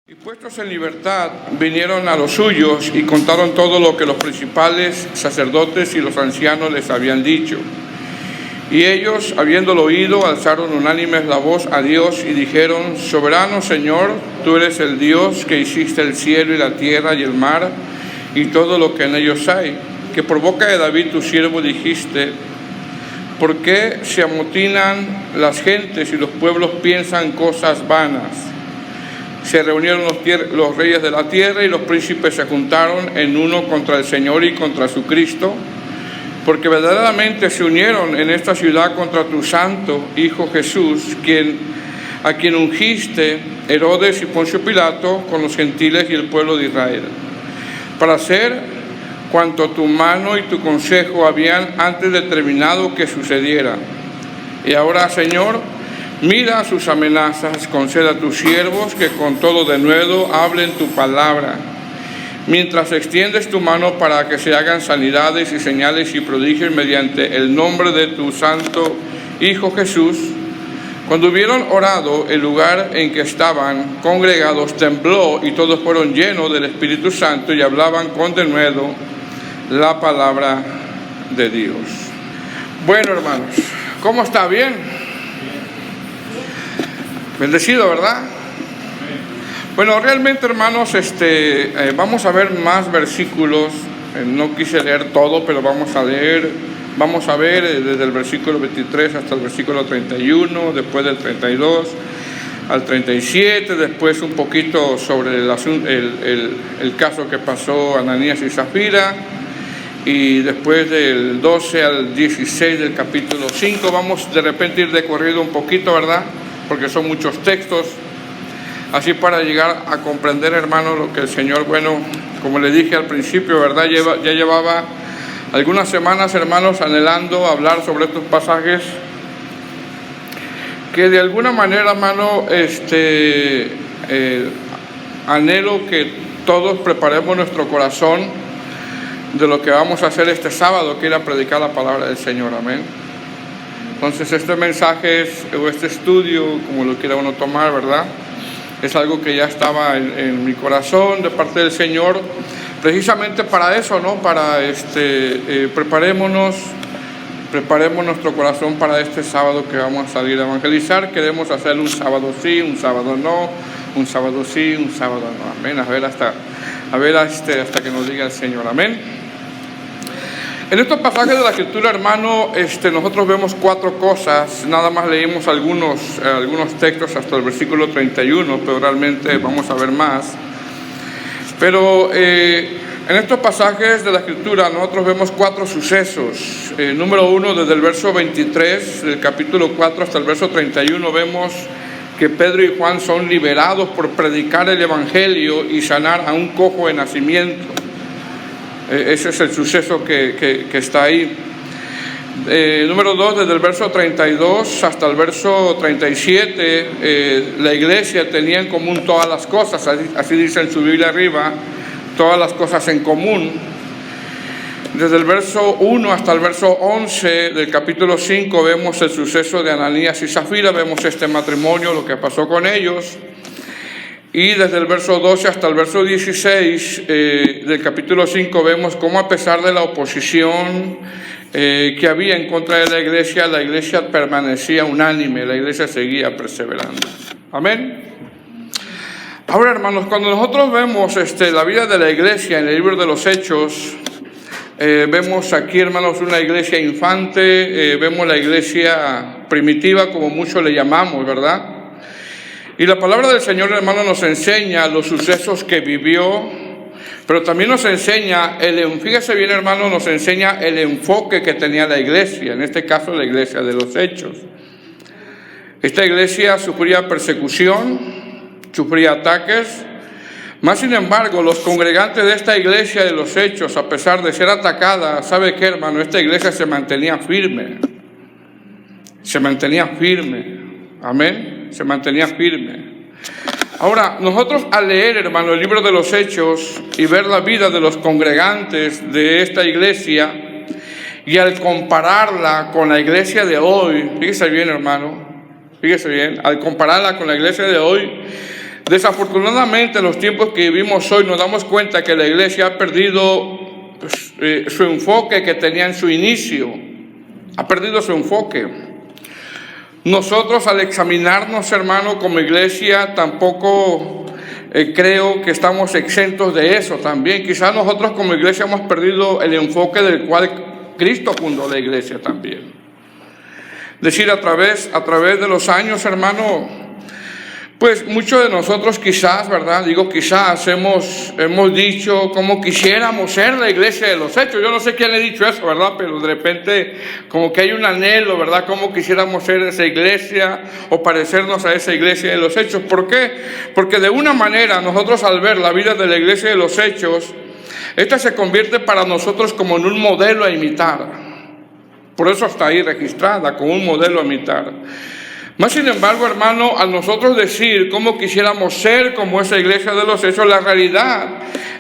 Y puestos en libertad, vinieron a los suyos y contaron todo lo que los principales sacerdotes y los ancianos les habían dicho. Y ellos, habiéndolo oído, alzaron unánimes la voz a Dios y dijeron: Soberano Señor, tú eres el Dios que hiciste el cielo y la tierra y el mar y todo lo que en ellos hay, que por boca de David tu siervo dijiste: ¿por qué se amotinan las gentes y los pueblos piensan cosas vanas? Se reunieron los reyes de la tierra y los príncipes se juntaron en uno contra el Señor y contra su Cristo, porque verdaderamente se unieron en esta ciudad contra tu santo Hijo Jesús, a quien ungiste Herodes y Poncio Pilato con los gentiles y el pueblo de Israel, para hacer cuanto tu mano y tu consejo habían antes determinado que sucediera. Y ahora, Señor, mira sus amenazas, conceda a tus siervos que con todo denuedo hablen tu palabra, mientras extiendes tu mano para que se hagan sanidades y señales y prodigios mediante el nombre de tu santo Hijo Jesús. Cuando hubieron orado, el lugar en que estaban congregados tembló y todos fueron llenos del Espíritu Santo y hablaban con denuedo la palabra de Dios. Bueno, hermanos, ¿cómo está? ¿Bien? Bendecido, ¿verdad? Bueno, realmente, hermanos, vamos a ver más versículos. No quise leer todo, pero vamos a ver desde el versículo 23 hasta el versículo 31, después del 32 al 37, después un poquito sobre el caso que pasó Ananías y Zafira, y después del 12 al 16 del capítulo 5. Vamos de repente ir de corrido un poquito, ¿verdad? Porque son muchos textos, así para llegar a comprender, hermanos, lo que el Señor, bueno, como le dije al principio, ¿verdad? Ya llevaba algunas semanas, hermanos, anhelando hablar sobre estos pasajes, que de alguna manera, hermano, anhelo que todos preparemos nuestro corazón de lo que vamos a hacer este sábado, que ir a predicar la palabra del Señor, amén. Entonces este mensaje o este estudio, como lo quiera uno tomar, ¿verdad?, es algo que ya estaba en mi corazón de parte del Señor, precisamente para eso, ¿no? Para preparemos nuestro corazón para este sábado que vamos a salir a evangelizar. Queremos hacer un sábado sí, un sábado no, un sábado sí, un sábado no, amén. A ver hasta que nos diga el Señor, amén. En estos pasajes de la Escritura, hermano, nosotros vemos cuatro cosas. Nada más leímos algunos textos hasta el versículo 31, pero realmente vamos a ver más. Pero en estos pasajes de la Escritura nosotros vemos cuatro sucesos. Número uno, desde el verso 23 del capítulo 4 hasta el verso 31, vemos que Pedro y Juan son liberados por predicar el Evangelio y sanar a un cojo de nacimiento. Ese es el suceso que está ahí. Número 2, desde el verso 32 hasta el verso 37, la iglesia tenía en común todas las cosas, así dice en su Biblia arriba, todas las cosas en común. Desde el verso 1 hasta el verso 11 del capítulo 5 vemos el suceso de Ananías y Zafira, vemos este matrimonio, lo que pasó con ellos. Y desde el verso 12 hasta el verso 16 del capítulo 5 vemos cómo, a pesar de la oposición que había en contra de la iglesia permanecía unánime, la iglesia seguía perseverando. Amén. Ahora, hermanos, cuando nosotros vemos la vida de la iglesia en el libro de los Hechos, vemos aquí, hermanos, una iglesia infante, vemos la iglesia primitiva, como muchos le llamamos, ¿verdad? Y la palabra del Señor, hermano, nos enseña los sucesos que vivió, pero también nos enseña, fíjese bien, hermano, nos enseña el enfoque que tenía la iglesia, en este caso la iglesia de los Hechos. Esta iglesia sufría persecución, sufría ataques, más sin embargo, los congregantes de esta iglesia de los Hechos, a pesar de ser atacada, ¿sabe qué, hermano? Esta iglesia se mantenía firme, amén. Se mantenía firme. Ahora, nosotros al leer, hermano, el libro de los Hechos y ver la vida de los congregantes de esta iglesia, y al compararla con la iglesia de hoy, fíjese bien, hermano, al compararla con la iglesia de hoy, Desafortunadamente, en los tiempos que vivimos hoy, nos damos cuenta que la iglesia ha perdido su enfoque que tenía en su inicio. Ha perdido su enfoque. Nosotros, al examinarnos, hermano, como iglesia, tampoco creo que estamos exentos de eso también. Quizás nosotros como iglesia hemos perdido el enfoque del cual Cristo fundó la iglesia también. Decir, a través de los años, hermano, pues muchos de nosotros quizás, ¿verdad? Digo quizás, hemos dicho como quisiéramos ser la iglesia de los hechos. Yo no sé quién le ha dicho eso, ¿verdad? Pero de repente como que hay un anhelo, ¿verdad? Como quisiéramos ser esa iglesia o parecernos a esa iglesia de los hechos. ¿Por qué? Porque de una manera nosotros, al ver la vida de la iglesia de los hechos, esta se convierte para nosotros como en un modelo a imitar. Por eso está ahí registrada como un modelo a imitar. Más sin embargo, hermano, al nosotros decir cómo quisiéramos ser como esa iglesia de los hechos, la realidad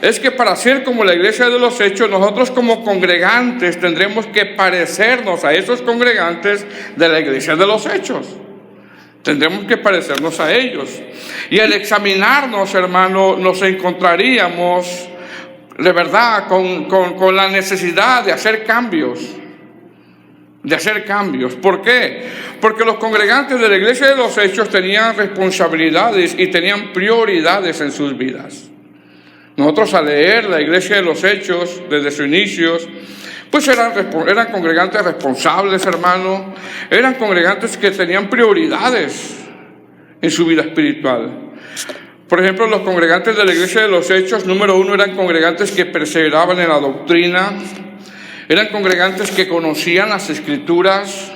es que para ser como la iglesia de los hechos, nosotros como congregantes tendremos que parecernos a esos congregantes de la iglesia de los hechos. Tendremos que parecernos a ellos. Y al examinarnos, hermano, nos encontraríamos de verdad con la necesidad de hacer cambios. ¿Por qué? Porque los congregantes de la iglesia de los hechos tenían responsabilidades y tenían prioridades en sus vidas. Nosotros, al leer la iglesia de los hechos desde sus inicios, pues eran congregantes responsables, hermano. Eran congregantes que tenían prioridades en su vida espiritual. Por ejemplo, los congregantes de la iglesia de los hechos, número uno, eran congregantes que perseveraban en la doctrina. Eran congregantes que conocían las Escrituras.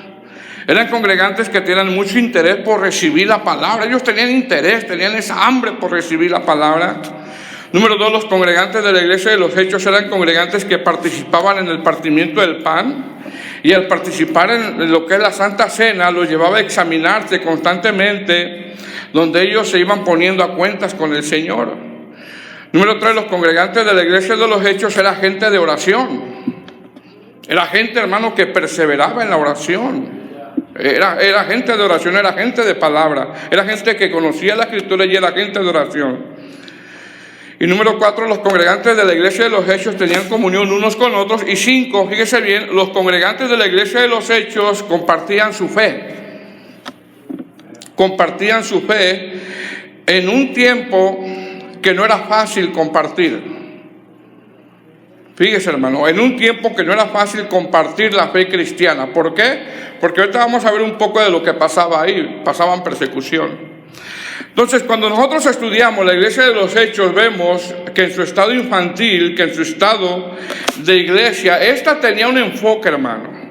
Eran congregantes que tenían mucho interés por recibir la palabra. Ellos tenían interés, tenían esa hambre por recibir la palabra. Número dos, los congregantes de la iglesia de los hechos eran congregantes que participaban en el partimiento del pan. Y al participar en lo que es la Santa Cena, los llevaba a examinarse constantemente, donde ellos se iban poniendo a cuentas con el Señor. Número tres, los congregantes de la iglesia de los hechos eran gente de oración. Era gente, hermano, que perseveraba en la oración. Era gente de oración, era gente de palabra. Era gente que conocía la Escritura y era gente de oración. Y número cuatro, los congregantes de la iglesia de los hechos tenían comunión unos con otros. Y cinco, fíjese bien, los congregantes de la iglesia de los hechos compartían su fe. Compartían su fe en un tiempo que no era fácil compartir. Fíjese, hermano, en un tiempo que no era fácil compartir la fe cristiana. ¿Por qué? Porque ahorita vamos a ver un poco de lo que pasaba ahí. Pasaban persecución. Entonces, cuando nosotros estudiamos la iglesia de los hechos, vemos que en su estado infantil, que en su estado de iglesia, esta tenía un enfoque, hermano.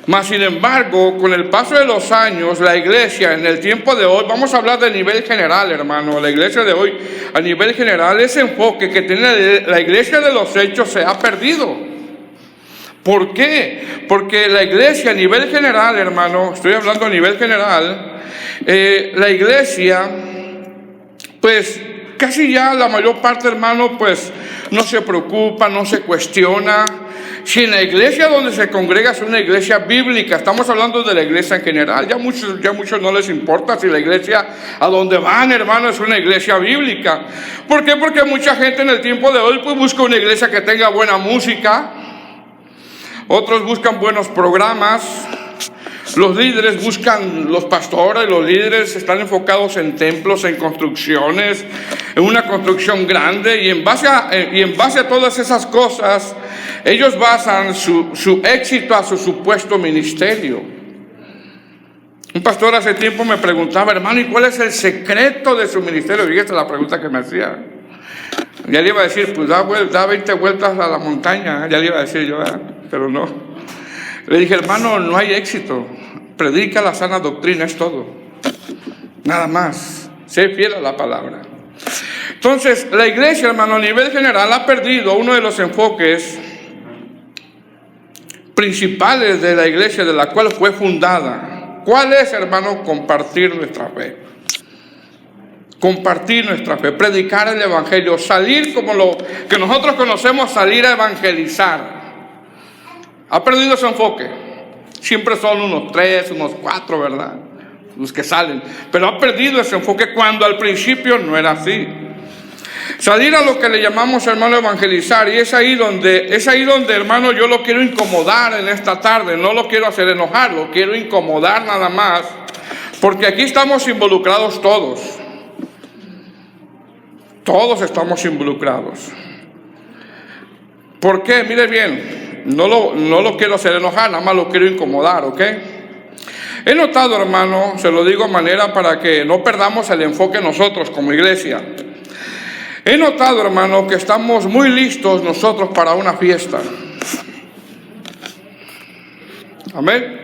Mas, sin embargo, con el paso de los años, la iglesia en el tiempo de hoy, vamos a hablar de nivel general, hermano, la iglesia de hoy, a nivel general, ese enfoque que tiene la iglesia de los hechos se ha perdido. ¿Por qué? Porque la iglesia a nivel general, hermano, estoy hablando a nivel general, la iglesia, pues casi ya la mayor parte, hermano, pues no se preocupa, no se cuestiona. Si en la iglesia donde se congrega es una iglesia bíblica, estamos hablando de la iglesia en general, ya muchos no les importa si la iglesia a donde van, hermano, es una iglesia bíblica. ¿Por qué? Porque mucha gente en el tiempo de hoy pues busca una iglesia que tenga buena música, otros buscan buenos programas. Los líderes buscan, los pastores, los líderes están enfocados en templos, en construcciones, en una construcción grande, y en base a todas esas cosas, ellos basan su éxito a su supuesto ministerio. Un pastor hace tiempo me preguntaba, hermano, ¿y cuál es el secreto de su ministerio? Fíjate la pregunta que me hacía. Ya le iba a decir, pues da 20 vueltas a la montaña, ya le iba a decir yo, pero no. Le dije, hermano, no hay éxito. Predica la sana doctrina, es todo. Nada más. Sé fiel a la palabra. Entonces, la iglesia, hermano, a nivel general ha perdido uno de los enfoques principales de la iglesia de la cual fue fundada. ¿Cuál es, hermano? Compartir nuestra fe. Compartir nuestra fe, predicar el evangelio, salir como lo que nosotros conocemos, salir a evangelizar. Ha perdido su enfoque. Siempre son unos 3, unos 4, ¿verdad? los que salen, pero ha perdido ese enfoque cuando al principio no era así. Salir a lo que le llamamos, hermano, evangelizar, y es ahí donde, hermano, yo lo quiero incomodar en esta tarde, no lo quiero hacer enojar, lo quiero incomodar nada más, porque aquí estamos involucrados todos. Todos estamos involucrados. ¿Por qué? Mire bien, no lo quiero hacer enojar, nada más lo quiero incomodar, ¿ok? He notado, hermano, se lo digo de manera para que no perdamos el enfoque nosotros como iglesia. He notado, hermano, que estamos muy listos nosotros para una fiesta. Amén.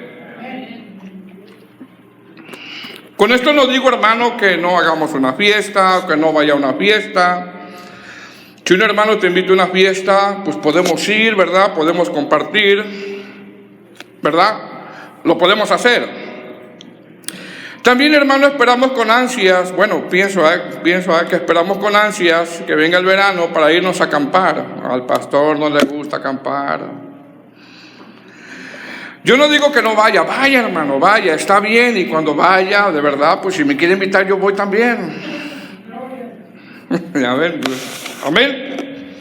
Con esto no digo, hermano, que no hagamos una fiesta, que no vaya a una fiesta. Si un hermano te invita a una fiesta, pues podemos ir, ¿verdad? Podemos compartir, ¿verdad? Lo podemos hacer. También, hermano, esperamos con ansias, bueno, pienso que esperamos con ansias que venga el verano para irnos a acampar. Al pastor no le gusta acampar. Yo no digo que no vaya, vaya, hermano, vaya, está bien, y cuando vaya, de verdad, pues si me quiere invitar yo voy también. A ver, amén.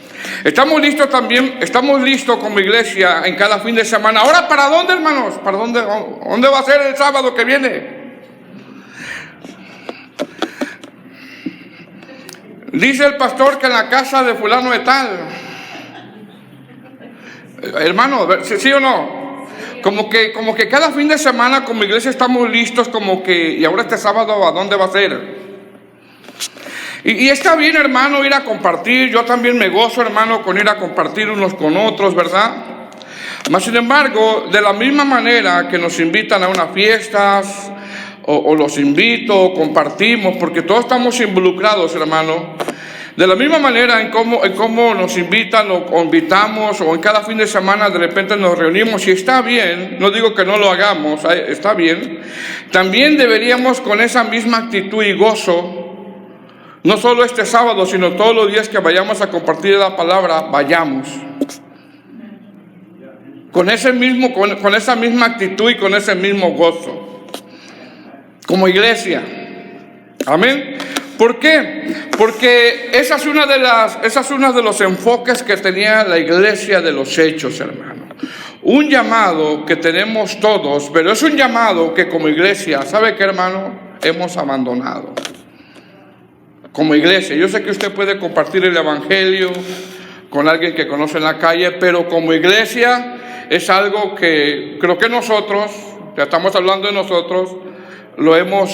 Estamos listos como iglesia en cada fin de semana. Ahora, ¿para dónde, hermanos? ¿Para dónde va a ser el sábado que viene? Dice el pastor que en la casa de fulano de tal. Hermano, ¿sí o no? Como que cada fin de semana como iglesia estamos listos, como que, y ahora este sábado, ¿a dónde va a ser? Y está bien, hermano, ir a compartir. Yo también me gozo, hermano, con ir a compartir unos con otros, ¿verdad? Mas, sin embargo, de la misma manera que nos invitan a unas fiestas, o los invito, o compartimos, porque todos estamos involucrados, hermano. De la misma manera en cómo nos invitan o invitamos, o en cada fin de semana de repente nos reunimos, y está bien, no digo que no lo hagamos, está bien. También deberíamos con esa misma actitud y gozo, no solo este sábado, sino todos los días que vayamos a compartir la palabra, vayamos. Con esa misma actitud y con ese mismo gozo. Como iglesia. Amén. ¿Por qué? Porque esa es una de los enfoques que tenía la iglesia de los Hechos, hermano. Un llamado que tenemos todos, pero es un llamado que como iglesia, ¿sabe qué, hermano? Hemos abandonado. Como iglesia, yo sé que usted puede compartir el evangelio con alguien que conoce en la calle, pero como iglesia es algo que creo que nosotros, ya estamos hablando de nosotros, lo hemos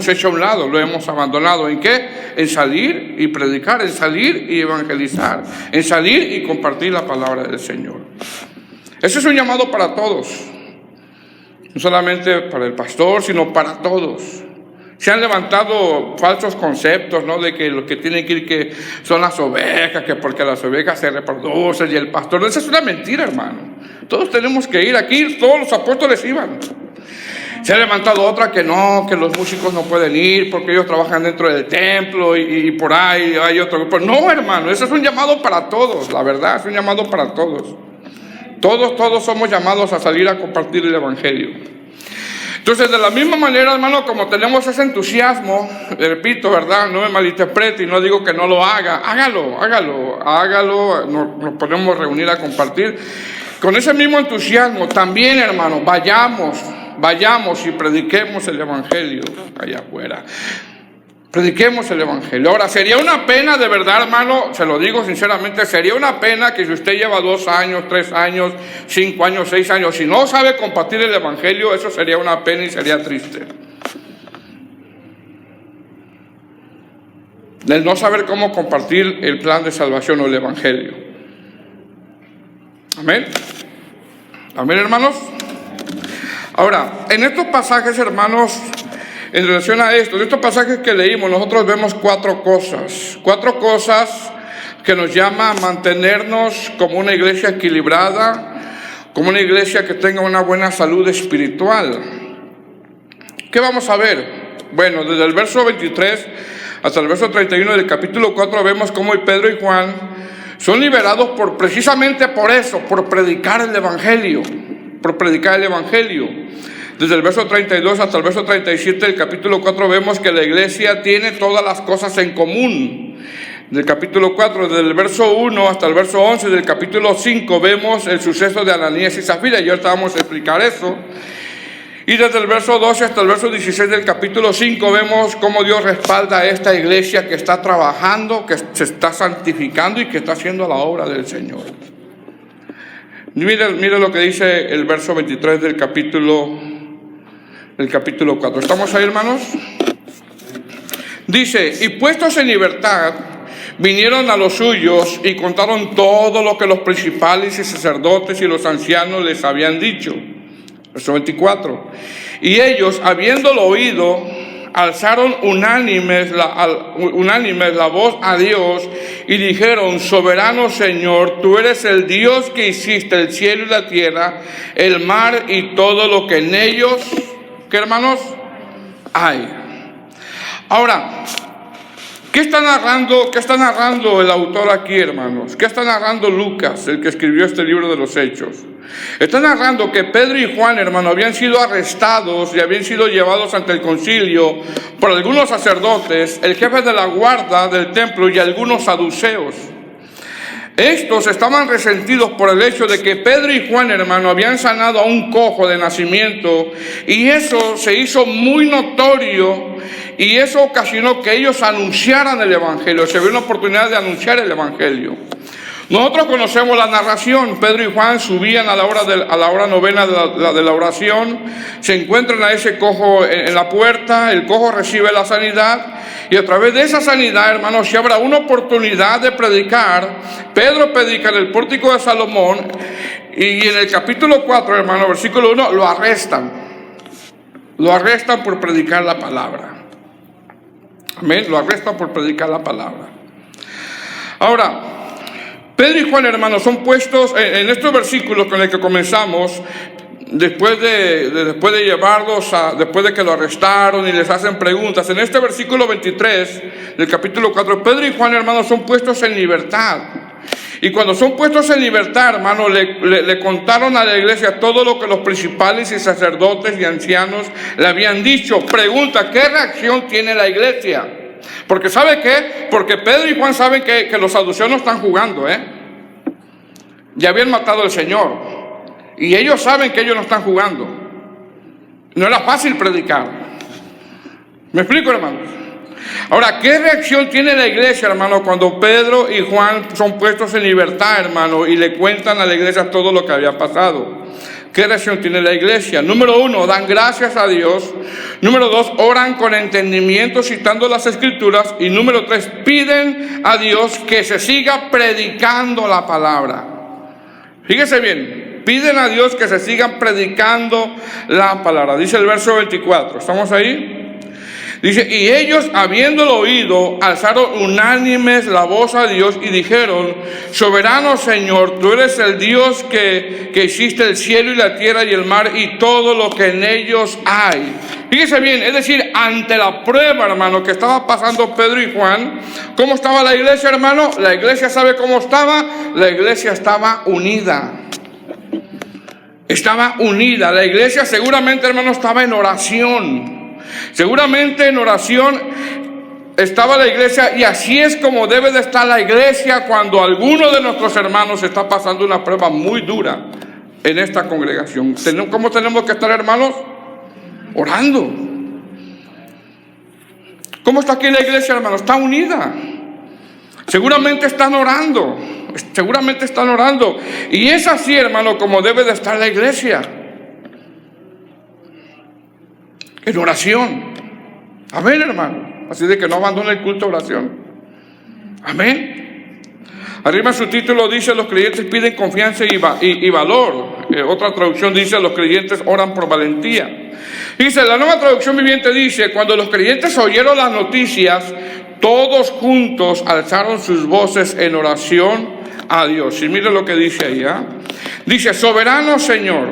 hecho a un lado, lo hemos abandonado. ¿En qué? En salir y predicar, en salir y evangelizar, en salir y compartir la palabra del Señor. Ese es un llamado para todos, no solamente para el pastor, sino para todos. Se han levantado falsos conceptos, ¿no? De que lo que tienen que ir que son las ovejas, que porque las ovejas se reproducen y el pastor. Esa es una mentira, hermano. Todos tenemos que ir. Aquí todos los apóstoles iban. Se ha levantado otra que no, que los músicos no pueden ir porque ellos trabajan dentro del templo y por ahí hay otro grupo. No, hermano, ese es un llamado para todos, la verdad, es un llamado para todos. Todos somos llamados a salir a compartir el evangelio. Entonces, de la misma manera, hermano, como tenemos ese entusiasmo, repito, ¿verdad? No me malinterprete y no digo que no lo haga. Hágalo, nos podemos reunir a compartir. Con ese mismo entusiasmo, también, hermano, vayamos y prediquemos el evangelio allá afuera. Prediquemos el evangelio. Ahora, sería una pena, de verdad, hermano, se lo digo sinceramente, sería una pena que si usted lleva 2 años, 3 años, 5 años, 6 años, si no sabe compartir el evangelio, eso sería una pena y sería triste. El no saber cómo compartir el plan de salvación o el evangelio. Amén. Amén, hermanos. Ahora, en estos pasajes, hermanos, en relación a esto, en estos pasajes que leímos, nosotros vemos 4 cosas. 4 cosas que nos llama a mantenernos como una iglesia equilibrada, como una iglesia que tenga una buena salud espiritual. ¿Qué vamos a ver? Bueno, desde el verso 23 hasta el verso 31 del capítulo 4 vemos cómo Pedro y Juan son liberados precisamente por eso, por predicar el evangelio. Desde el verso 32 hasta el verso 37 del capítulo 4 vemos que la iglesia tiene todas las cosas en común. Del capítulo 4, desde el verso 1 hasta el verso 11 del capítulo 5 vemos el suceso de Ananías y Zafira, y ahorita vamos a explicar eso. Y desde el verso 12 hasta el verso 16 del capítulo 5 vemos cómo Dios respalda a esta iglesia que está trabajando, que se está santificando y que está haciendo la obra del Señor. Mire lo que dice el verso 23 del capítulo 4. ¿Estamos ahí, hermanos? Dice: y puestos en libertad, vinieron a los suyos y contaron todo lo que los principales y sacerdotes y los ancianos les habían dicho. Verso 24. Y ellos, habiéndolo oído, alzaron unánimes la voz a Dios y dijeron: soberano Señor, tú eres el Dios que hiciste el cielo y la tierra, el mar y todo lo que en ellos, ¿qué, hermanos? Hay. Ahora, ¿qué está narrando el autor aquí, hermanos? ¿Qué está narrando Lucas, el que escribió este libro de los Hechos? Está narrando que Pedro y Juan, hermano, habían sido arrestados y habían sido llevados ante el concilio por algunos sacerdotes, el jefe de la guarda del templo y algunos saduceos. Estos estaban resentidos por el hecho de que Pedro y Juan, hermano, habían sanado a un cojo de nacimiento, y eso se hizo muy notorio, y eso ocasionó que ellos anunciaran el evangelio. Se vio una oportunidad de anunciar el evangelio. Nosotros conocemos la narración. Pedro y Juan subían a la hora novena de la oración, se encuentran a ese cojo en la puerta, el cojo recibe la sanidad, y a través de esa sanidad, hermanos, se abre una oportunidad de predicar. Pedro predica en el pórtico de Salomón, y en el capítulo 4, hermano, versículo 1, lo arrestan por predicar la palabra. Amén, lo arrestan por predicar la palabra. Ahora, Pedro y Juan, hermanos, son puestos en estos versículos con los que comenzamos, después de llevarlos después de que lo arrestaron y les hacen preguntas. En este versículo 23 del capítulo 4, Pedro y Juan, hermanos, son puestos en libertad. Y cuando son puestos en libertad, hermanos, le contaron a la iglesia todo lo que los principales y sacerdotes y ancianos le habían dicho. Pregunta: ¿qué reacción tiene la iglesia? Porque ¿sabe qué? Porque Pedro y Juan saben que los saduceos no están jugando, ya habían matado al Señor, y ellos saben que ellos no están jugando. No era fácil predicar. ¿Me explico, hermanos? Ahora, ¿qué reacción tiene la iglesia, hermano, cuando Pedro y Juan son puestos en libertad, hermano, y le cuentan a la iglesia todo lo que había pasado? ¿Qué reacción tiene la iglesia? Número 1, dan gracias a Dios. Número 2, oran con entendimiento citando las Escrituras. Y número 3, piden a Dios que se siga predicando la palabra. Fíjese bien, piden a Dios que se sigan predicando la palabra. Dice el verso 24, ¿estamos ahí? Dice: y ellos, habiéndolo oído, alzaron unánimes la voz a Dios y dijeron: soberano Señor, tú eres el Dios que hiciste el cielo y la tierra y el mar y todo lo que en ellos hay. Fíjese bien, es decir, ante la prueba, hermano, que estaba pasando Pedro y Juan, ¿cómo estaba la iglesia, hermano? La iglesia, ¿sabe cómo estaba? La iglesia estaba unida. Estaba unida. La iglesia seguramente, hermano, estaba en oración. Seguramente en oración estaba la iglesia, y así es como debe de estar la iglesia cuando alguno de nuestros hermanos está pasando una prueba muy dura en esta congregación. ¿Cómo tenemos que estar, hermanos? Orando. ¿Cómo está aquí la iglesia, hermanos? Está unida. Seguramente están orando. Y es así, hermano, como debe de estar la iglesia. En oración. Amén, hermano. Así de que no abandone el culto de oración. Amén. Arriba en su título dice: los creyentes piden confianza y valor. Otra traducción dice: los creyentes oran por valentía. Dice, la Nueva Traducción Viviente dice: cuando los creyentes oyeron las noticias, todos juntos alzaron sus voces en oración a Dios. Y mire lo que dice ahí, Dice: soberano Señor,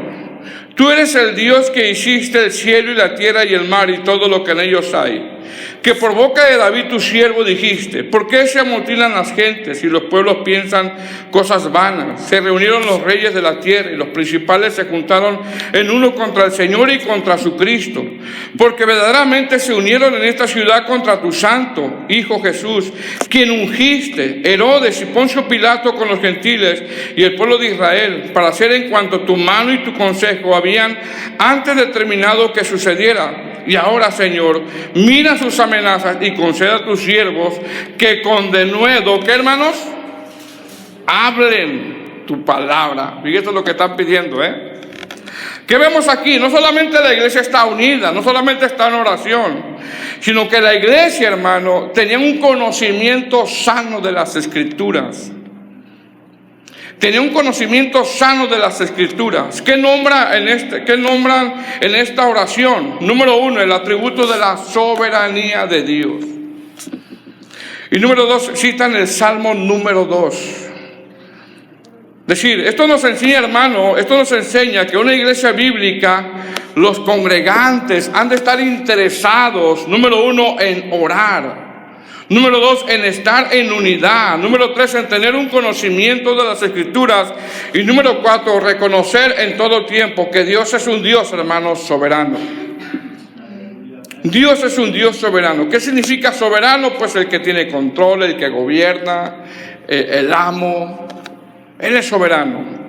tú eres el Dios que hiciste el cielo y la tierra y el mar y todo lo que en ellos hay. que por boca de David tu siervo dijiste: ¿por qué se amotinan las gentes y los pueblos piensan cosas vanas? Se reunieron los reyes de la tierra y los principales se juntaron en uno contra el Señor y contra su Cristo, porque verdaderamente se unieron en esta ciudad contra tu santo Hijo Jesús, quien ungiste, Herodes y Poncio Pilato con los gentiles y el pueblo de Israel, para hacer en cuanto tu mano y tu consejo habían antes determinado que sucediera. Y ahora, Señor, mira sus amenazas y concede a tus siervos que con denuedo, ¿qué, hermanos? Hablen tu palabra. Fíjate lo que están pidiendo, ¿Qué vemos aquí? No solamente la iglesia está unida, no solamente está en oración, sino que la iglesia, hermano, tenía un conocimiento sano de las Escrituras. Tenía un conocimiento sano de las Escrituras. ¿Qué nombran en esta oración? Número 1, el atributo de la soberanía de Dios. Y número 2, citan el Salmo número 2. Es decir, esto nos enseña, hermano, que una iglesia bíblica, los congregantes han de estar interesados, número 1, en orar. Número 2, en estar en unidad. Número 3, en tener un conocimiento de las Escrituras. Y número 4, reconocer en todo tiempo que Dios es un Dios, hermanos, soberano. Dios es un Dios soberano. ¿Qué significa soberano? Pues el que tiene control, el que gobierna, el amo. Él es soberano.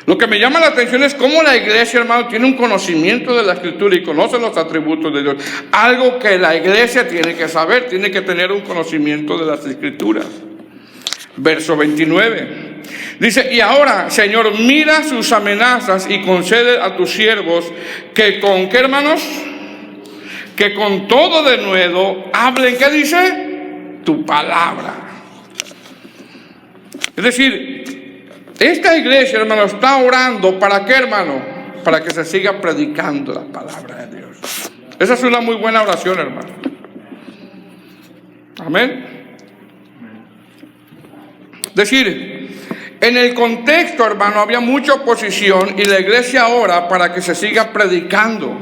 Lo que me llama la atención es cómo la iglesia, hermano, tiene un conocimiento de la Escritura y conoce los atributos de Dios. Algo que la iglesia tiene que saber, tiene que tener un conocimiento de las Escrituras. Verso 29. Dice: y ahora, Señor, mira sus amenazas y concede a tus siervos que con, ¿qué, hermanos? Que con todo denuedo hablen, ¿qué dice? Tu palabra. Es decir, esta iglesia, hermano, está orando, ¿para qué, hermano? Para que se siga predicando la palabra de Dios. Esa es una muy buena oración, hermano. Amén. Es decir, en el contexto, hermano, había mucha oposición y la iglesia ora para que se siga predicando.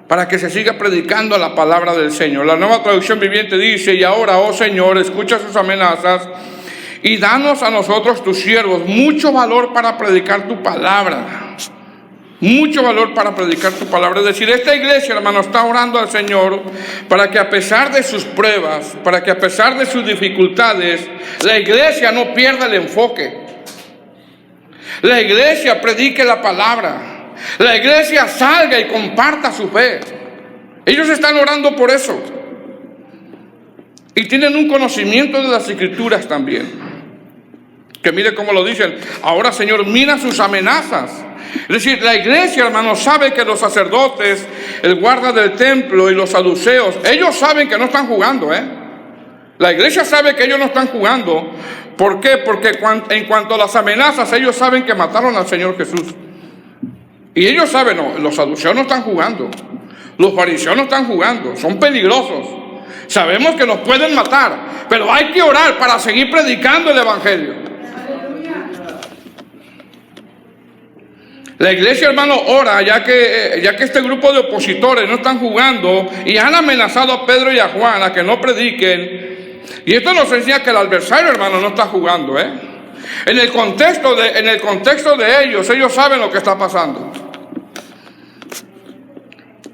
Para que se siga predicando la palabra del Señor. La Nueva Traducción Viviente dice: y ahora, oh Señor, escucha sus amenazas y danos a nosotros, tus siervos, mucho valor para predicar tu palabra. Mucho valor para predicar tu palabra. Es decir, esta iglesia, hermano, está orando al Señor para que a pesar de sus pruebas, para que a pesar de sus dificultades, la iglesia no pierda el enfoque. La iglesia predique la palabra. La iglesia salga y comparta su fe. Ellos están orando por eso. Y tienen un conocimiento de las Escrituras también. Que mire cómo lo dicen: ahora, Señor, mira sus amenazas. Es decir, la iglesia, hermano, sabe que los sacerdotes, el guarda del templo y los saduceos, ellos saben que no están jugando, La iglesia sabe que ellos no están jugando. ¿Por qué? Porque en cuanto a las amenazas, ellos saben que mataron al Señor Jesús. Y ellos saben, no, los saduceos no están jugando. Los fariseos no están jugando. Son peligrosos. Sabemos que nos pueden matar, pero hay que orar para seguir predicando el evangelio. La iglesia, hermano, ora ya que este grupo de opositores no están jugando y han amenazado a Pedro y a Juan a que no prediquen. Y esto nos enseña que el adversario, hermano, no está jugando, En el contexto de ellos saben lo que está pasando.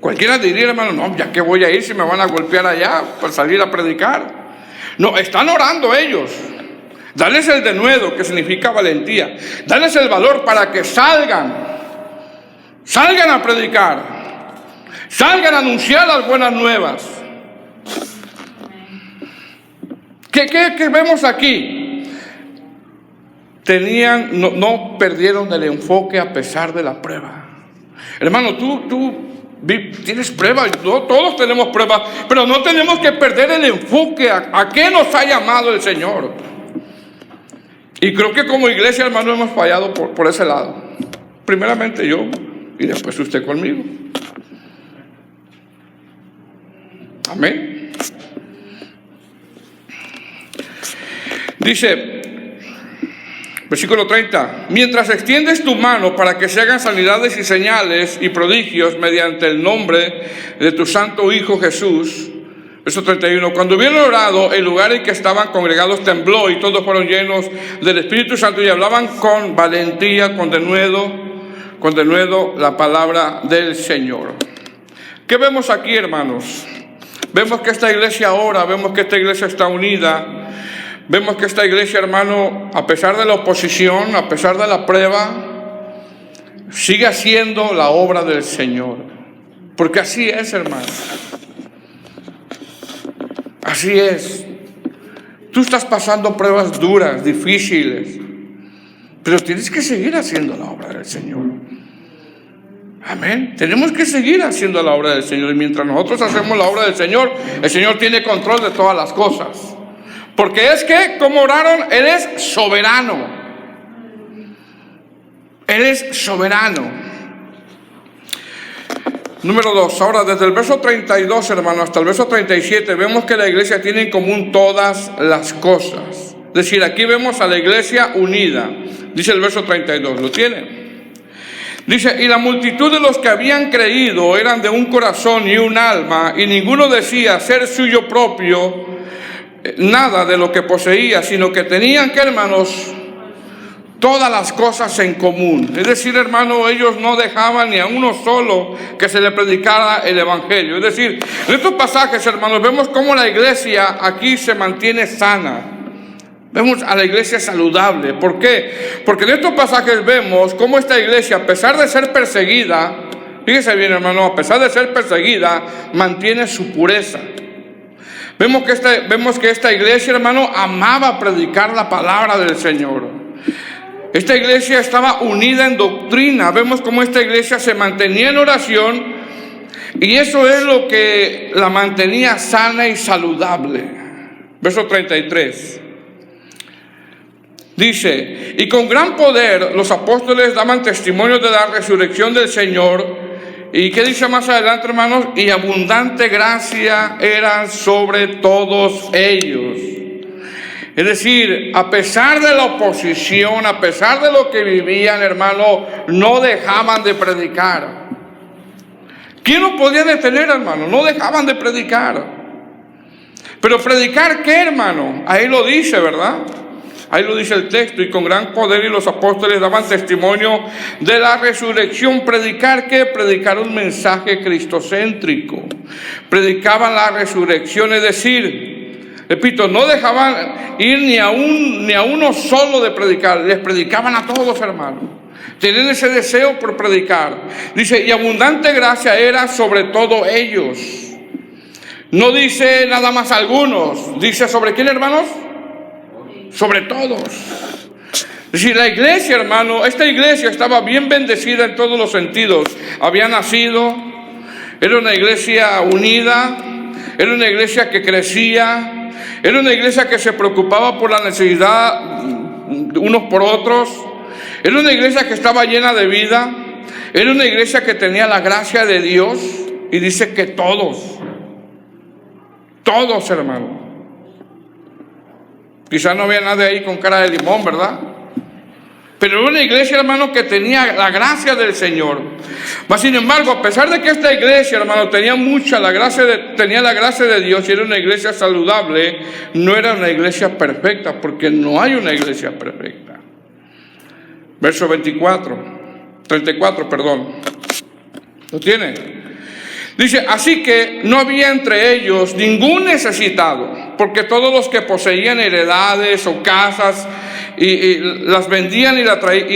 Cualquiera diría, hermano, no, ya que voy a ir si me van a golpear allá por salir a predicar. No, están orando ellos. Dales el denuedo, que significa valentía. Dales el valor para que salgan a predicar, salgan a anunciar las buenas nuevas. ¿Qué vemos aquí? No perdieron el enfoque a pesar de la prueba. Hermano, tú tienes pruebas, todos tenemos pruebas, pero no tenemos que perder el enfoque a qué nos ha llamado el Señor. Y creo que como iglesia, hermano, hemos fallado por ese lado. Primeramente yo y después usted conmigo. Amén. Dice, Versículo 30. Mientras extiendes tu mano para que se hagan sanidades y señales y prodigios mediante el nombre de tu santo Hijo Jesús. Verso 31. Cuando hubieron orado, el lugar en que estaban congregados tembló y todos fueron llenos del Espíritu Santo y hablaban con valentía, con denuedo la palabra del Señor. ¿Qué vemos aquí, hermanos? Vemos que esta iglesia ora, vemos que esta iglesia está unida. Vemos que esta iglesia, hermano, a pesar de la oposición, a pesar de la prueba, sigue haciendo la obra del Señor. Porque así es, hermano. Así es. Tú estás pasando pruebas duras, difíciles, pero tienes que seguir haciendo la obra del Señor. Amén. Tenemos que seguir haciendo la obra del Señor. Y mientras nosotros hacemos la obra del Señor, el Señor tiene control de todas las cosas. Porque es que, como oraron, Él es soberano. Él es soberano. Número 2. Ahora, desde el verso 32, hermano, hasta el verso 37, vemos que la iglesia tiene en común todas las cosas. Es decir, aquí vemos a la iglesia unida. Dice el verso 32, ¿lo tiene? Dice, y la multitud de los que habían creído eran de un corazón y un alma, y ninguno decía ser suyo propio nada de lo que poseía, sino que tenían, que hermanos, todas las cosas en común. Es decir, hermano, ellos no dejaban ni a uno solo que se le predicara el evangelio. Es decir, en estos pasajes, hermanos, vemos cómo la iglesia aquí se mantiene sana. Vemos a la iglesia saludable. ¿Por qué? Porque en estos pasajes vemos cómo esta iglesia, a pesar de ser perseguida, fíjese bien, hermano, a pesar de ser perseguida, mantiene su pureza. Vemos que esta iglesia, hermano, amaba predicar la palabra del Señor. Esta iglesia estaba unida en doctrina. Vemos cómo esta iglesia se mantenía en oración, y eso es lo que la mantenía sana y saludable. Verso 33. Dice, y con gran poder los apóstoles daban testimonio de la resurrección del Señor. ¿Y qué dice más adelante, hermanos? Y abundante gracia era sobre todos ellos. Es decir, a pesar de la oposición, a pesar de lo que vivían, hermano, no dejaban de predicar. ¿Quién los podía detener, hermano? No dejaban de predicar. Pero predicar, ¿qué, hermano? Ahí lo dice, ¿verdad? Ahí lo dice el texto, y con gran poder y los apóstoles daban testimonio de la resurrección. ¿Predicar qué? Predicar un mensaje cristocéntrico. Predicaban la resurrección, es decir, repito, no dejaban ir ni a uno solo de predicar, les predicaban a todos, hermanos. Tenían ese deseo por predicar. Dice, y abundante gracia era sobre todo ellos. No dice nada más algunos, dice sobre quién, hermanos. Sobre todos. Es decir, la iglesia, hermano, esta iglesia estaba bien bendecida en todos los sentidos. Había nacido, era una iglesia unida, era una iglesia que crecía, era una iglesia que se preocupaba por la necesidad unos por otros, era una iglesia que estaba llena de vida, era una iglesia que tenía la gracia de Dios, y dice que todos, hermano. Quizás no había nadie ahí con cara de limón, ¿verdad? Pero era una iglesia, hermano, que tenía la gracia del Señor. Mas, sin embargo, a pesar de que esta iglesia, hermano, tenía la gracia de Dios, y era una iglesia saludable, no era una iglesia perfecta, porque no hay una iglesia perfecta. Verso 34, perdón. ¿Lo tiene? Dice, así que no había entre ellos ningún necesitado, porque todos los que poseían heredades o casas y las vendían y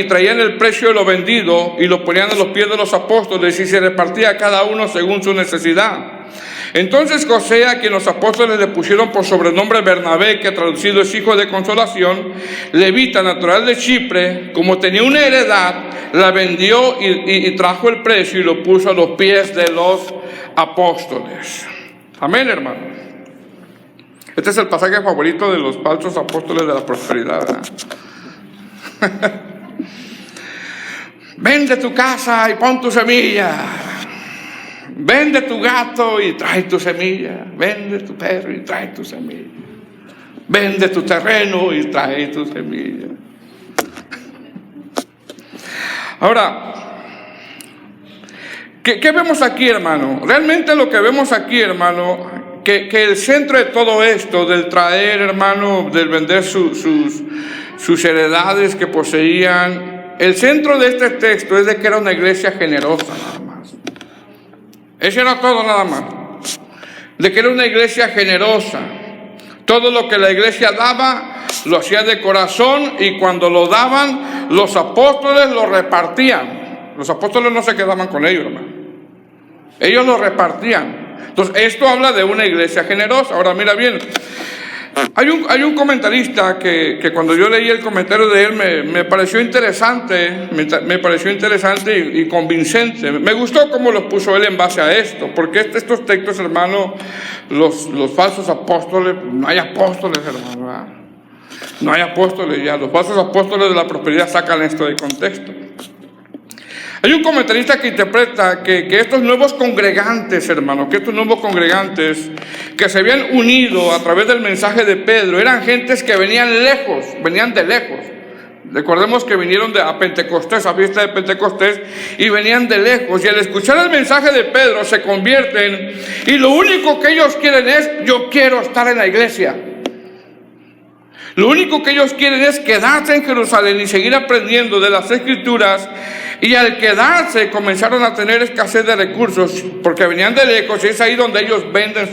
traían el precio de lo vendido y lo ponían a los pies de los apóstoles, y se repartía a cada uno según su necesidad. Entonces José, a quien los apóstoles le pusieron por sobrenombre Bernabé, que traducido es hijo de consolación, levita, natural de Chipre, como tenía una heredad, la vendió y trajo el precio y lo puso a los pies de los apóstoles. Amén, hermano. Este es el pasaje favorito de los falsos apóstoles de la prosperidad, ¿verdad? Vende tu casa y pon tu semilla. Vende tu gato y trae tu semilla. Vende tu perro y trae tu semilla. Vende tu terreno y trae tu semilla. Ahora, ¿qué vemos aquí, hermano? Realmente lo que vemos aquí, hermano, que el centro de todo esto, del traer, hermano, del vender sus heredades que poseían, el centro de este texto es de que era una iglesia generosa, nada más. Eso era todo, nada más. De que era una iglesia generosa. Todo lo que la iglesia daba, lo hacía de corazón, y cuando lo daban, los apóstoles lo repartían. Los apóstoles no se quedaban con ellos, hermano. Ellos lo repartían. Entonces, esto habla de una iglesia generosa. Ahora, mira bien. Hay un comentarista que cuando yo leí el comentario de él me pareció interesante, me pareció interesante y convincente. Me gustó cómo los puso él en base a esto, porque estos textos, hermano, los falsos apóstoles, no hay apóstoles, hermano, ¿verdad? No hay apóstoles ya. Los falsos apóstoles de la prosperidad sacan esto de contexto. Hay un comentarista que interpreta que estos nuevos congregantes, hermanos, que estos nuevos congregantes que se habían unido a través del mensaje de Pedro, eran gentes que venían de lejos. Recordemos que vinieron a Pentecostés, a fiesta de Pentecostés, y venían de lejos. Y al escuchar el mensaje de Pedro se convierten, y lo único que ellos quieren es: yo quiero estar en la iglesia. Lo único que ellos quieren es quedarse en Jerusalén y seguir aprendiendo de las Escrituras. Y al quedarse comenzaron a tener escasez de recursos porque venían de lejos, y es ahí donde ellos venden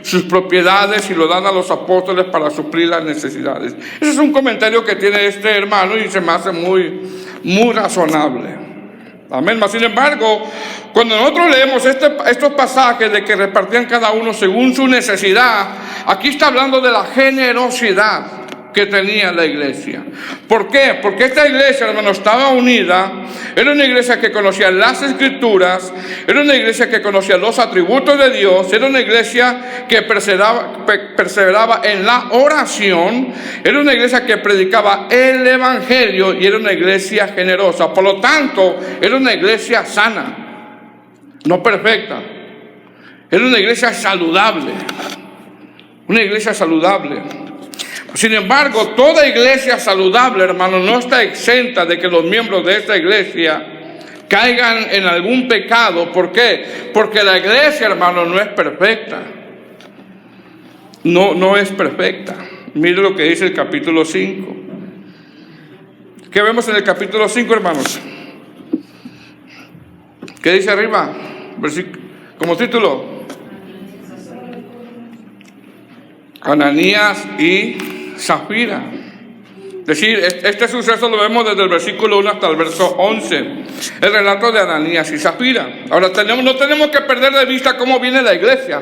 sus propiedades y lo dan a los apóstoles para suplir las necesidades. Ese es un comentario que tiene este hermano y se me hace muy razonable. Amén. Mas sin embargo, cuando nosotros leemos estos pasajes de que repartían cada uno según su necesidad, aquí está hablando de la generosidad que tenía la iglesia. ¿Por qué? Porque esta iglesia, hermano, estaba unida. Era una iglesia que conocía las Escrituras, era una iglesia que conocía los atributos de Dios, era una iglesia que perseveraba en la oración, era una iglesia que predicaba el evangelio, y era una iglesia generosa. Por lo tanto, era una iglesia sana, no perfecta. Era una iglesia saludable, una iglesia saludable. Sin embargo, toda iglesia saludable, hermano, no está exenta de que los miembros de esta iglesia caigan en algún pecado. ¿Por qué? Porque la iglesia, hermano, no es perfecta. No es perfecta. Mire lo que dice el capítulo 5. ¿Qué vemos en el capítulo 5, hermanos? ¿Qué dice arriba? Como título: Ananías y Zafira. Es decir, este suceso lo vemos desde el versículo 1 hasta el verso 11. El relato de Ananías y Zafira. Ahora no tenemos que perder de vista cómo viene la iglesia.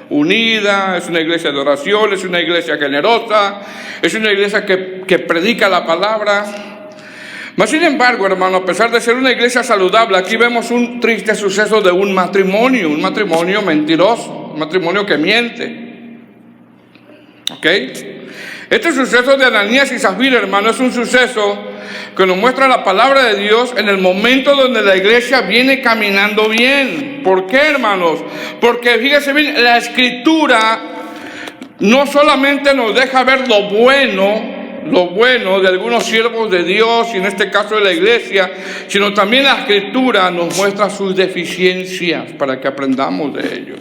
Unida, es una iglesia de oración, es una iglesia generosa, es una iglesia que predica la palabra. Mas sin embargo, hermano, a pesar de ser una iglesia saludable, aquí vemos un triste suceso de un matrimonio mentiroso, un matrimonio que miente. ¿Ok? Este suceso de Ananías y Zafira, hermano, es un suceso que nos muestra la palabra de Dios en el momento donde la iglesia viene caminando bien. ¿Por qué, hermanos? Porque fíjese bien, la Escritura no solamente nos deja ver lo bueno de algunos siervos de Dios, y en este caso de la iglesia, sino también la Escritura nos muestra sus deficiencias para que aprendamos de ello.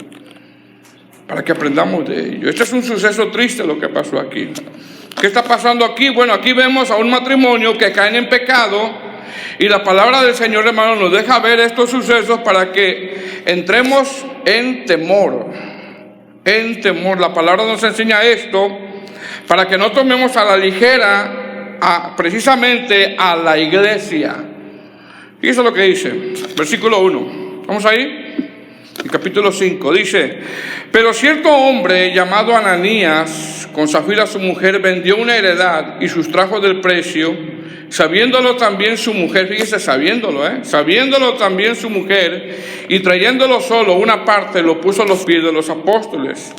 Este es un suceso triste lo que pasó aquí. ¿Qué está pasando aquí? Bueno, aquí vemos a un matrimonio que caen en pecado, y la palabra del Señor, hermano, nos deja ver estos sucesos para que entremos en temor. La palabra nos enseña esto para que no tomemos a la ligera precisamente a la iglesia. Fíjense lo que dice, versículo 1. ¿Vamos ahí? El capítulo 5 dice: pero cierto hombre llamado Ananías, con Zafira su mujer, vendió una heredad y sustrajo del precio, sabiéndolo también su mujer. Fíjese, sabiéndolo también su mujer, y trayéndolo solo una parte, lo puso a los pies de los apóstoles.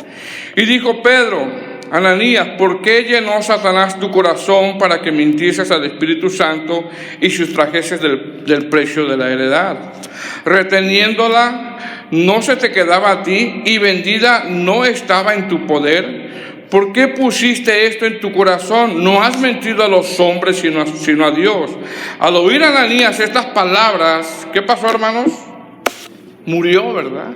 Y dijo Pedro: Ananías, ¿por qué llenó Satanás tu corazón para que mintieses al Espíritu Santo y sustrajeses del precio de la heredad? Reteniéndola, no se te quedaba a ti, y vendida no estaba en tu poder. ¿por qué pusiste esto en tu corazón? No has mentido a los hombres, sino a Dios. Al oír Ananías estas palabras, ¿qué pasó, hermanos? Murió, ¿verdad?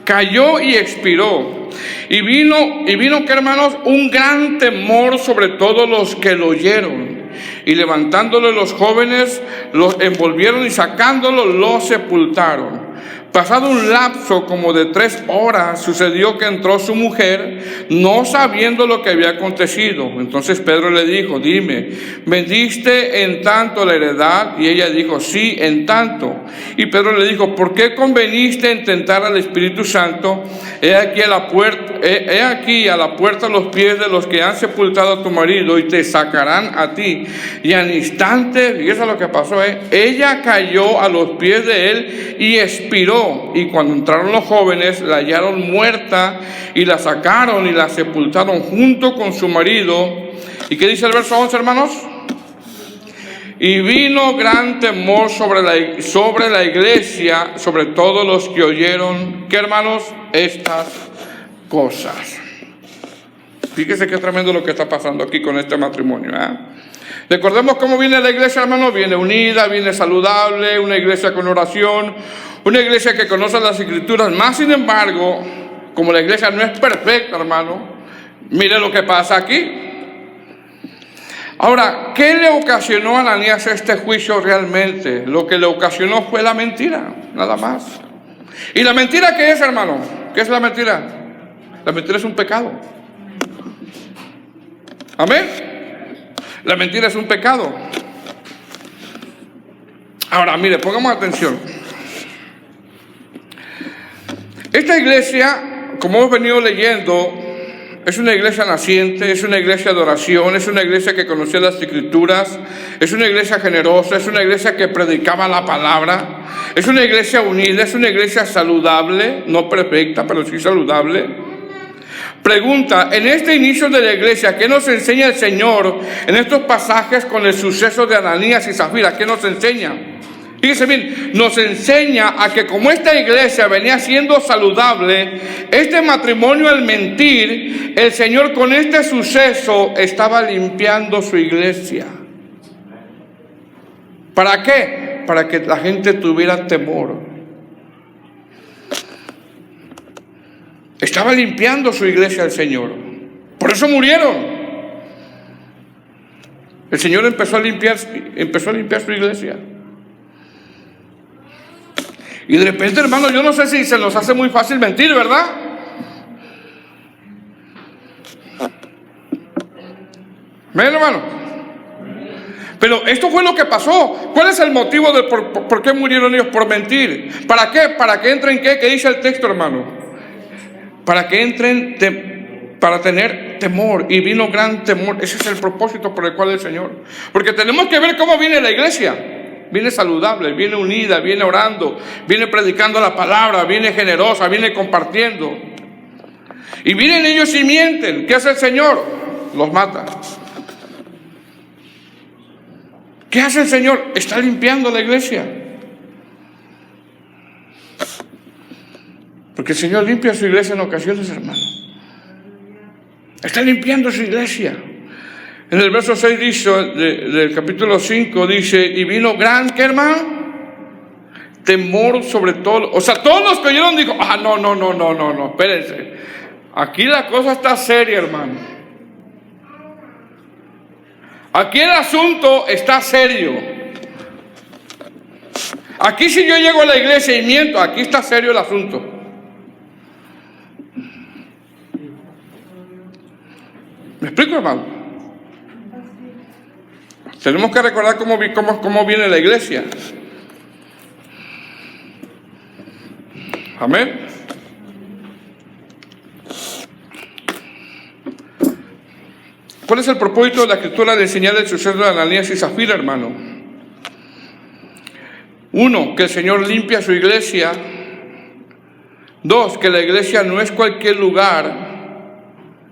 Cayó y expiró. Y vino, ¿qué, hermanos? Un gran temor sobre todos los que lo oyeron. Y levantándole los jóvenes, los envolvieron y sacándolo, lo sepultaron. Pasado un lapso como de 3 horas, sucedió que entró su mujer, no sabiendo lo que había acontecido. Entonces Pedro le dijo, dime, ¿vendiste en tanto la heredad? Y ella dijo, sí, en tanto. Y Pedro le dijo, ¿por qué conveniste en tentar al Espíritu Santo? He aquí a la puerta los pies de los que han sepultado a tu marido y te sacarán a ti. Y al instante, fíjese lo que pasó, ella cayó a los pies de él y expiró. Y cuando entraron los jóvenes, la hallaron muerta y la sacaron y la sepultaron junto con su marido. ¿Y qué dice el verso 11, hermanos? Y vino gran temor sobre la iglesia, sobre todos los que oyeron, ¿qué, hermanos? Estas cosas. Fíjese qué tremendo lo que está pasando aquí con este matrimonio, Recordemos cómo viene la iglesia, hermanos. Viene unida, viene saludable, una iglesia con oración, una iglesia que conoce las Escrituras. Más sin embargo, como la iglesia no es perfecta, hermano, mire lo que pasa aquí. Ahora, ¿qué le ocasionó a Ananías este juicio realmente? Lo que le ocasionó fue la mentira, nada más. ¿Y la mentira qué es, hermano? ¿Qué es la mentira? La mentira es un pecado. ¿Amén? La mentira es un pecado. Ahora, mire, pongamos atención. Esta iglesia, como hemos venido leyendo, es una iglesia naciente, es una iglesia de oración, es una iglesia que conocía las Escrituras, es una iglesia generosa, es una iglesia que predicaba la palabra, es una iglesia unida, es una iglesia saludable, no perfecta, pero sí saludable. Pregunta, en este inicio de la iglesia, ¿qué nos enseña el Señor en estos pasajes con el suceso de Ananías y Zafira? ¿Qué nos enseña? Fíjese bien, nos enseña a que como esta iglesia venía siendo saludable, este matrimonio al mentir, el Señor con este suceso estaba limpiando su iglesia. ¿Para qué? Para que la gente tuviera temor. Estaba limpiando su iglesia el Señor. Por eso murieron. El Señor empezó a limpiar su iglesia. Y de repente, hermano, yo no sé si se nos hace muy fácil mentir, ¿verdad? ¿Ven, hermano? Pero esto fue lo que pasó. ¿Cuál es el motivo de por qué murieron ellos? Por mentir. ¿Para qué? ¿Para que entren qué? ¿Qué dice el texto, hermano? Para que entren, para tener temor. Y vino gran temor. Ese es el propósito por el cual el Señor. Porque tenemos que ver cómo viene la iglesia. Viene saludable, viene unida, viene orando, viene predicando la palabra, viene generosa, viene compartiendo. Y vienen ellos y mienten. ¿Qué hace el Señor? Los mata. ¿Qué hace el Señor? Está limpiando la iglesia. Porque el Señor limpia su iglesia en ocasiones, hermano. Está limpiando su iglesia. En el verso 6 dice, del capítulo 5 dice, y vino gran, ¿qué, hermano? Temor sobre todo. O sea, todos los que oyeron dijo, no, espérense. Aquí la cosa está seria, hermano. Aquí el asunto está serio. Aquí si yo llego a la iglesia y miento, aquí está serio el asunto. ¿Me explico, hermano? Tenemos que recordar cómo viene la iglesia. Amén. ¿Cuál es el propósito de la Escritura de enseñar el suceso de Ananías y Zafira, hermano? 1, que el Señor limpia su iglesia. 2, que la iglesia no es cualquier lugar.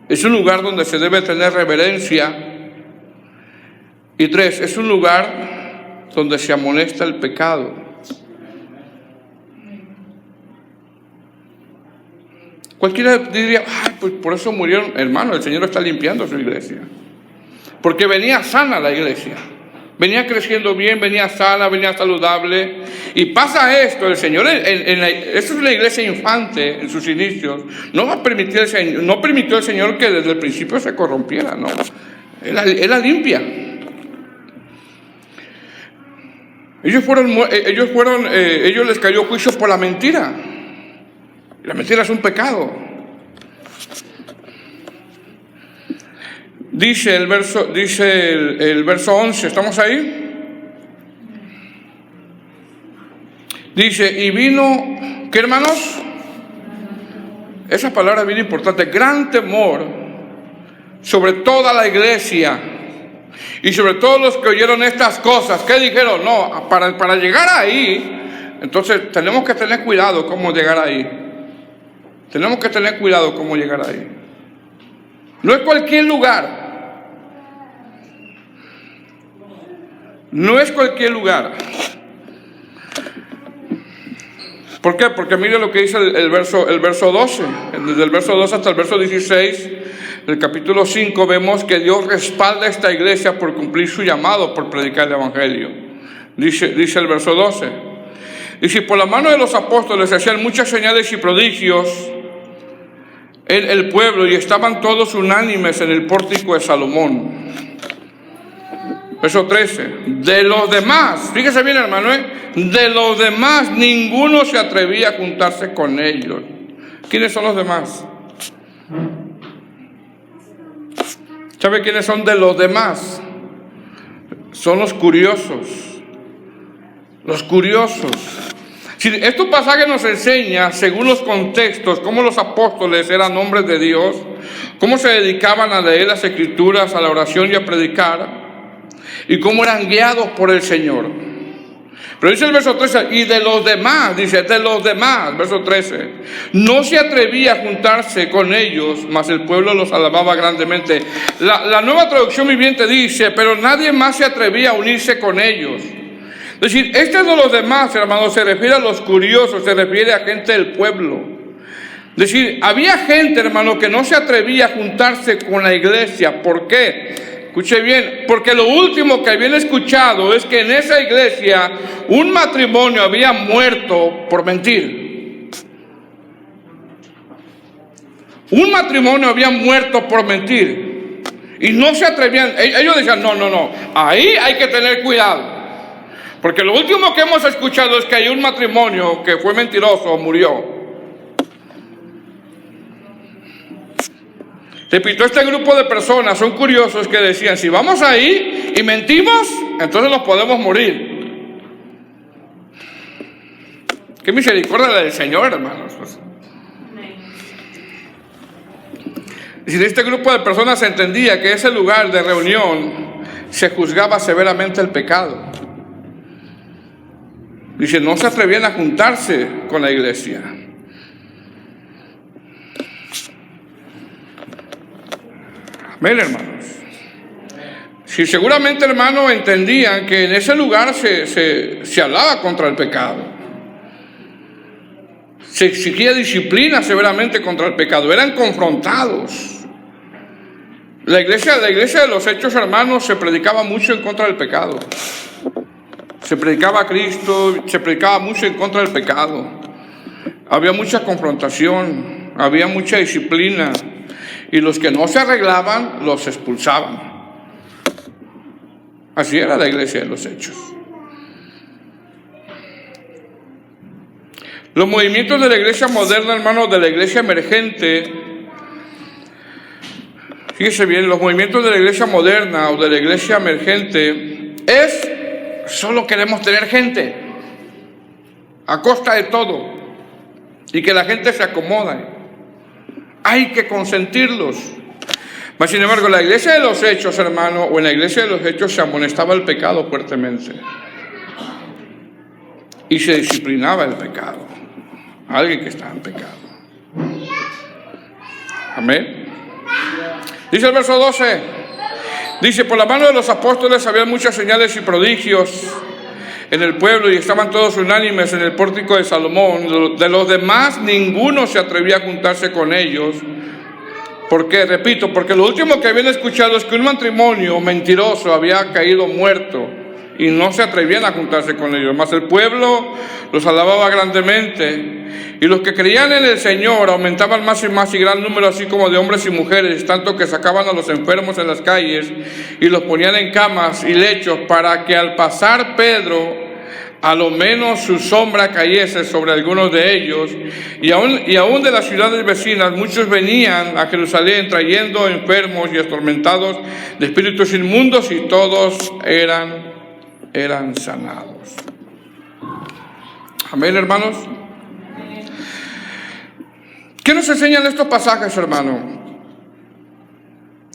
Es un lugar donde se debe tener reverencia. Y 3, es un lugar donde se amonesta el pecado. Cualquiera diría, ay, pues por eso murieron. Hermano, el Señor está limpiando su iglesia. Porque venía sana la iglesia. Venía creciendo bien, venía sana, venía saludable. Y pasa esto, el Señor, esto es la iglesia infante en sus inicios. No permitió el Señor que desde el principio se corrompiera, no. Él la limpia. Ellos les cayó juicio por la mentira. La mentira es un pecado. Dice el verso 11, ¿estamos ahí? Dice, y vino, ¿qué hermanos? Esa palabra bien importante, gran temor sobre toda la iglesia y sobre todos los que oyeron estas cosas. ¿Qué dijeron? No, para llegar ahí, entonces tenemos que tener cuidado cómo llegar ahí. Tenemos que tener cuidado cómo llegar ahí. No es cualquier lugar. No es cualquier lugar. ¿Por qué? Porque mire lo que dice el verso 12. Desde el verso 12 hasta el verso 16 del capítulo 5 vemos que Dios respalda a esta iglesia por cumplir su llamado, por predicar el evangelio. Dice el verso 12. Dice, por la mano de los apóstoles se hacían muchas señales y prodigios en el pueblo, y estaban todos unánimes en el pórtico de Salomón. Verso 13. De los demás, fíjese bien, hermano, de los demás ninguno se atrevía a juntarse con ellos. ¿Quiénes son los demás? ¿Sabe quiénes son de los demás? Son los curiosos. Los curiosos. Este pasaje nos enseña, según los contextos, cómo los apóstoles eran hombres de Dios, cómo se dedicaban a leer las Escrituras, a la oración y a predicar, y cómo eran guiados por el Señor. Pero dice el verso 13, y de los demás, dice, de los demás, verso 13, no se atrevía a juntarse con ellos, mas el pueblo los alababa grandemente. La Nueva Traducción Viviente dice, pero nadie más se atrevía a unirse con ellos. Es decir, este de los demás, hermanos, se refiere a los curiosos, se refiere a gente del pueblo. Es decir, había gente, hermano, que no se atrevía a juntarse con la iglesia. ¿Por qué? Escuche bien, porque lo último que habían escuchado es que en esa iglesia un matrimonio había muerto por mentir. Un matrimonio había muerto por mentir. Y no se atrevían, ellos decían, no, ahí hay que tener cuidado. Porque lo último que hemos escuchado es que hay un matrimonio que fue mentiroso o murió. Repito, este grupo de personas son curiosos que decían, si vamos ahí y mentimos, entonces nos podemos morir. Qué misericordia del Señor, hermanos. Y si este grupo de personas entendía que ese lugar de reunión se juzgaba severamente el pecado. Dice, no se atrevían a juntarse con la iglesia. Amén, hermanos. Si seguramente, hermanos, entendían que en ese lugar se hablaba contra el pecado. Se exigía disciplina severamente contra el pecado. Eran confrontados. La iglesia de los Hechos, hermanos, se predicaba mucho en contra del pecado. Se predicaba a Cristo, se predicaba mucho en contra del pecado. Había mucha confrontación, había mucha disciplina. Y los que no se arreglaban, los expulsaban. Así era la iglesia de los Hechos. Los movimientos de la iglesia moderna, hermanos, de la iglesia emergente, fíjese bien, los movimientos de la iglesia moderna o de la iglesia emergente es... Solo queremos tener gente a costa de todo y que la gente se acomode. Hay que consentirlos. Mas sin embargo, la iglesia de los Hechos, hermano, o en la iglesia de los Hechos se amonestaba el pecado fuertemente y se disciplinaba el pecado. Alguien que estaba en pecado. Amén. Dice el verso 12. Dice, por la mano de los apóstoles había muchas señales y prodigios. en el pueblo y estaban todos unánimes en el pórtico de Salomón. De los demás ninguno se atrevía a juntarse con ellos. ¿Por qué? Repito, porque lo último que habían escuchado es que un matrimonio mentiroso había caído muerto y no se atrevían a juntarse con ellos. Mas el pueblo los alababa grandemente, y los que creían en el Señor aumentaban más y gran número, así como de hombres y mujeres, tanto que sacaban a los enfermos en las calles y los ponían en camas y lechos, para que al pasar Pedro, a lo menos su sombra cayese sobre algunos de ellos. Y aún de las ciudades vecinas muchos venían a Jerusalén trayendo enfermos y atormentados de espíritus inmundos, y todos eran sanados. Amén, hermanos. ¿Qué nos enseñan estos pasajes, hermano?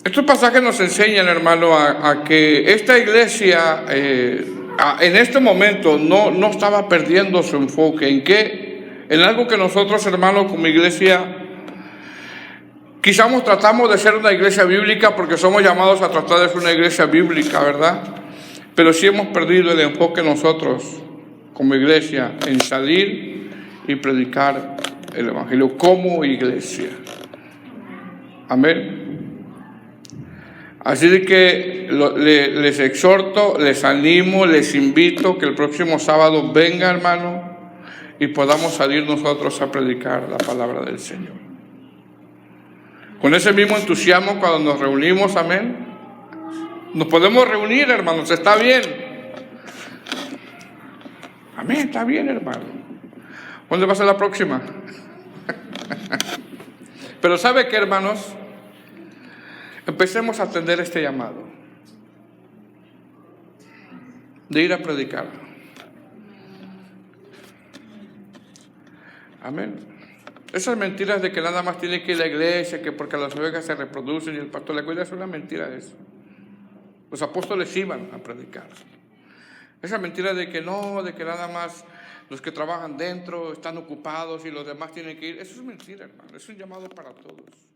Estos pasajes nos enseñan, hermano, a que esta iglesia en este momento no estaba perdiendo su enfoque. ¿En qué? En algo que nosotros, hermano, como iglesia, quizás tratamos de ser una iglesia bíblica porque somos llamados a tratar de ser una iglesia bíblica, ¿verdad? Pero sí hemos perdido el enfoque nosotros, como iglesia, en salir y predicar el evangelio como iglesia. Amén. Así de que les exhorto, les animo, les invito que el próximo sábado venga, hermano, y podamos salir nosotros a predicar la palabra del Señor. Con ese mismo entusiasmo cuando nos reunimos, amén. Nos podemos reunir, hermanos, está bien. Amén, está bien, hermano. ¿Cuándo va a ser la próxima? Pero ¿sabe qué, hermanos? Empecemos a atender este llamado de ir a predicar. Amén. Esas mentiras de que nada más tiene que ir a la iglesia, que porque las ovejas se reproducen y el pastor le cuida, es una mentira eso. Los apóstoles iban a predicar. Esa mentira de que no, de que nada más los que trabajan dentro están ocupados y los demás tienen que ir, eso es mentira, hermano. Es un llamado para todos.